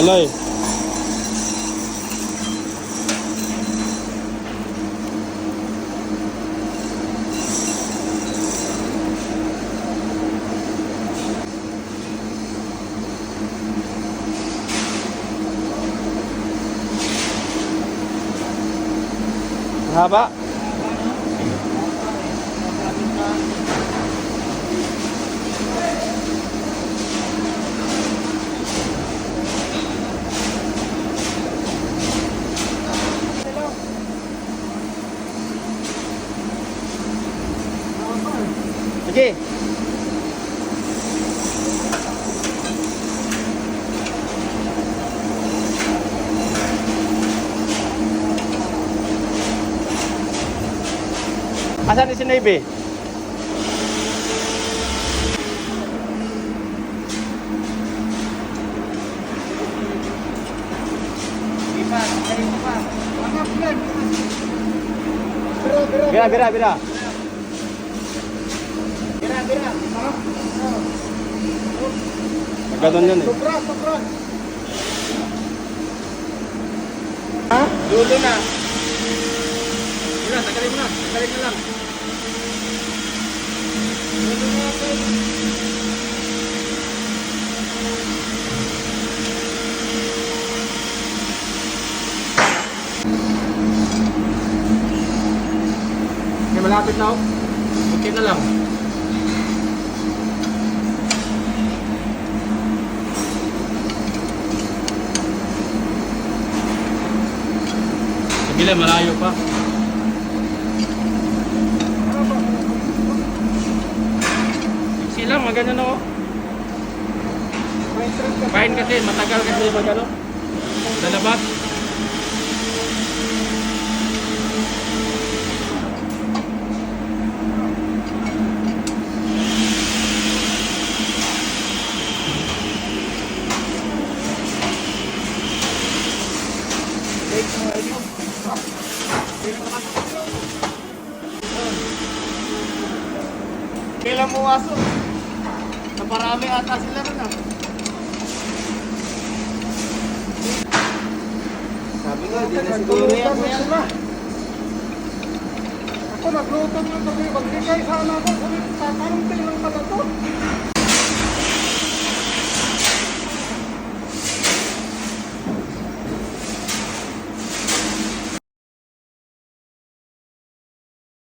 pala eh. Haba. Sige. Asan ni si Navy? Bira, bira, bira. Ganun yun eh. Sobra. Ha? Dulo na. Bira, tagalin mo na. Tagalin na lang. Dulo na natin. Okay, malapit na ako. Buti na lang. Sige lang, malayo pa. Sige lang, magano na ako. Fine kasi, matagal kasi magano. Lalabat. Kailan mo aso? Naparami ata sila nun ah. Sabi nga, di na siguro yan mo yan. Ako nagluto ng tabi. Magbigay sana ako. Sabi, tatanong lang pala to.